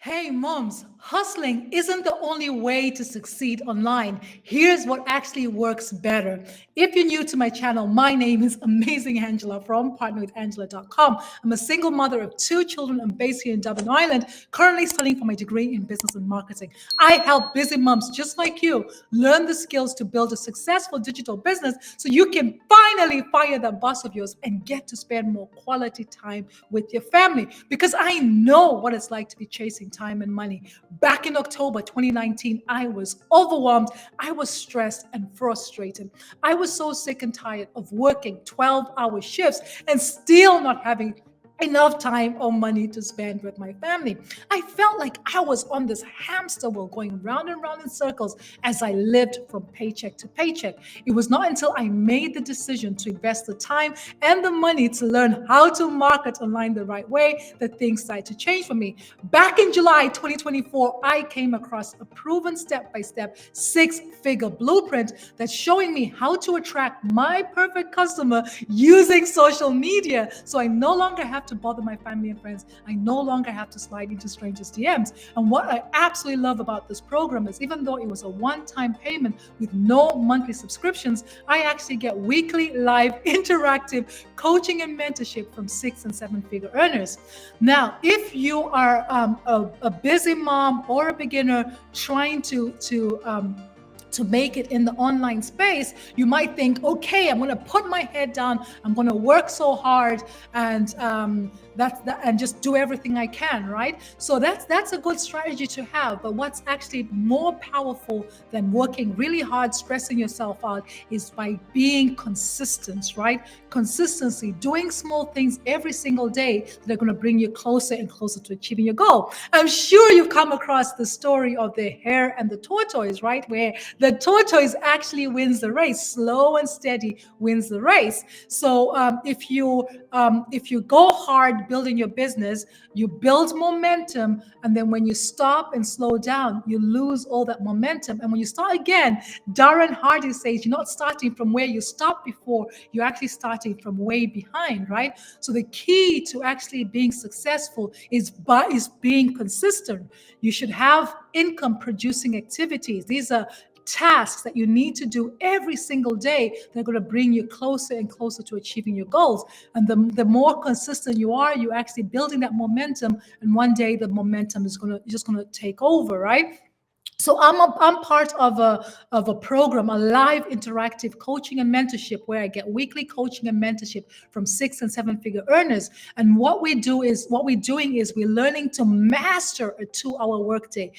Hey moms, hustling isn't the only way to succeed online. Here's what actually works better. If you're new to my channel, my name is Amazing Angela from partnerwithangela.com. I'm a single mother of two children. I'm based here in Dublin, Ireland, currently studying for my degree in business and marketing. I help busy moms just like you learn the skills to build a successful digital business so you can finally fire that boss of yours and get to spend more quality time with your family. Because I know what it's like to be chasing time and money. Back in October 2019, I was overwhelmed. I was stressed and frustrated. I was so sick and tired of working 12-hour shifts and still not having enough time or money to spend with my family. I felt like I was on this hamster wheel going round and round in circles as I lived from paycheck to paycheck. It was not until I made the decision to invest the time and the money to learn how to market online the right way that things started to change for me. Back in July 2024, I came across a proven step-by-step six-figure blueprint that's showing me how to attract my perfect customer using social media. So I no longer have to bother my family and friends. I no longer have to slide into strangers' DMs. And what I absolutely love about this program is even though it was a one-time payment with no monthly subscriptions, I actually get weekly live interactive coaching and mentorship from 6 and 7-figure earners. Now, if you are a busy mom or a beginner trying to make it in the online space, you might think, okay, I'm going to put my head down, I'm going to work so hard, and and just do everything I can, right? So that's a good strategy to have. But what's actually more powerful than working really hard, stressing yourself out, is by being consistent, right? Consistency, doing small things every single day that are going to bring you closer and closer to achieving your goal. I'm sure you've come across the story of the hare and the tortoise, right? Where the tortoise actually wins the race. Slow and steady wins the race. So if you go hard building your business, you build momentum, and then when you stop and slow down, you lose all that momentum. And when you start again, Darren Hardy says you're not starting from where you stopped before, you're actually starting from way behind, right? So the key to actually being successful is being consistent. You should have income producing activities. These are tasks that you need to do every single day that are going to bring you closer and closer to achieving your goals. And the more consistent you are, you're actually building that momentum. And one day the momentum is just going to take over, right? So I'm part of a program, a live interactive coaching and mentorship where I get weekly coaching and mentorship from 6 and 7-figure earners. And what we're doing is we're learning to master a 2-hour workday,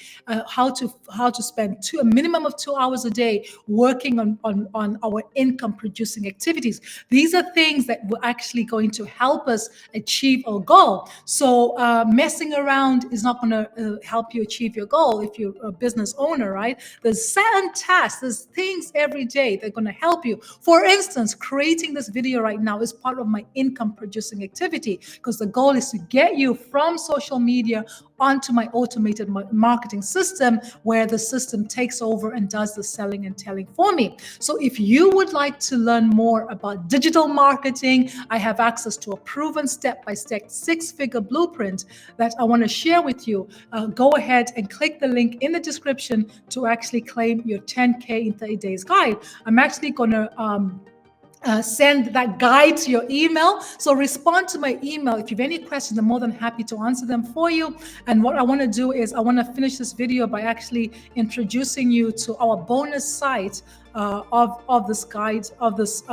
how to spend a minimum of 2 hours a day working on our income producing activities. These are things that were actually going to help us achieve our goal. So messing around is not going to help you achieve your goal if you're a business owner, right? There's certain tasks, there's things every day that are going to help you. For instance, creating this video right now is part of my income producing activity because the goal is to get you from social media onto my automated marketing system where the system takes over and does the selling and telling for me. So if you would like to learn more about digital marketing, I have access to a proven step-by-step 6-figure blueprint that I want to share with you. Go ahead and click the link in the description to actually claim your 10K in 30 days guide. I'm actually going to send that guide to your email. So respond to my email. If you have any questions, I'm more than happy to answer them for you. And what I want to do is I want to finish this video by actually introducing you to our bonus site of this guide, of this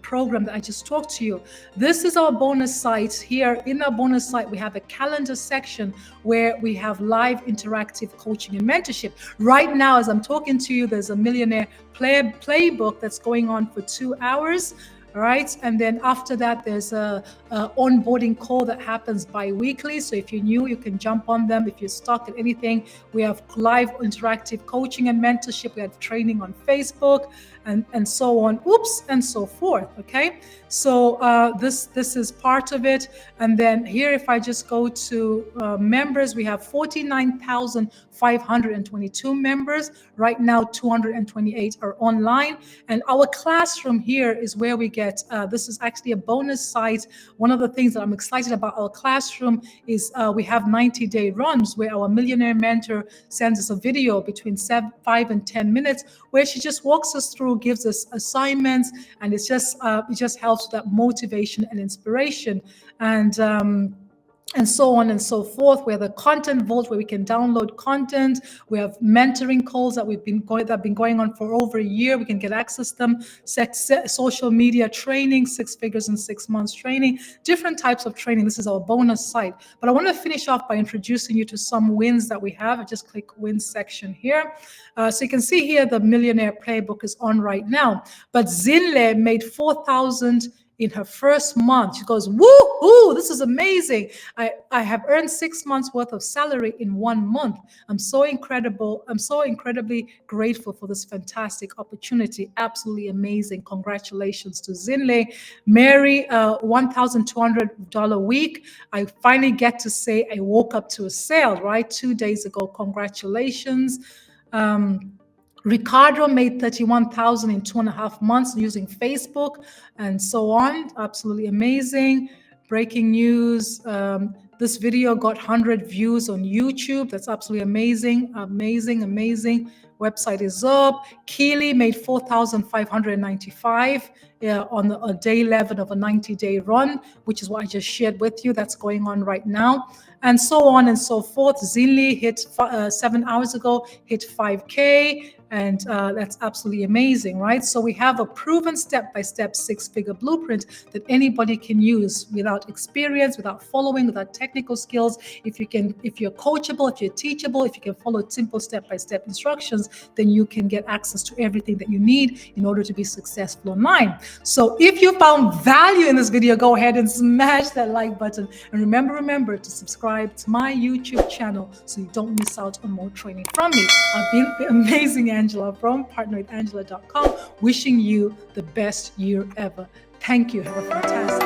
program that I just talked to you. This is our bonus site. Here in our bonus site, we have a calendar section where we have live interactive coaching and mentorship. Right now, as I'm talking to you, there's a millionaire playbook that's going on for 2 hours. All right. And then after that, there's a onboarding call that happens bi-weekly. So if you're new, you can jump on them. If you're stuck at anything, we have live interactive coaching and mentorship. We have training on Facebook. and so on, oops, and so forth. Okay, so this is part of it. And then here, if I just go to members, we have 49,522 members right now. 228 are online, and our classroom here is where we get this is actually a bonus site. One of the things that I'm excited about our classroom is we have 90-day runs where our millionaire mentor sends us a video between 5 and 10 minutes where she just walks us through, gives us assignments, and it just helps with that motivation and inspiration. And so on and so forth. We have the content vault where we can download content. We have mentoring calls that have been going on for over a year. We can get access to them. Social media training, 6 figures in 6 months training, different types of training. This is our bonus site. But I want to finish off by introducing you to some wins that we have. I just click wins section here. So you can see here the Millionaire Playbook is on right now. But Zinle made 4,000 in her first month. She goes, woo-hoo, this is amazing. I have earned 6 months worth of salary in 1 month. I'm so incredibly grateful for this fantastic opportunity. Absolutely amazing. Congratulations to Zinle. Mary, $1,200 week. I finally get to say I woke up to a sale, right? 2 days ago. Congratulations. Ricardo made 31,000 in 2.5 months using Facebook and so on. Absolutely amazing. Breaking news. This video got 100 views on YouTube. That's absolutely amazing. Amazing. Website is up. Keely made 4,595 on a day 11 of a 90-day run, which is what I just shared with you. That's going on right now. And so on and so forth. Zinli hit 7 hours ago, hit 5K. And that's absolutely amazing, right? So we have a proven step-by-step 6-figure blueprint that anybody can use without experience, without following, without technical skills. If you're coachable, if you're teachable, if you can follow simple step-by-step instructions, then you can get access to everything that you need in order to be successful online. So if you found value in this video, go ahead and smash that like button. And remember to subscribe to my YouTube channel so you don't miss out on more training from me. I've been the amazing Angela from partnerwithangela.com, wishing you the best year ever. Thank you. Have a fantastic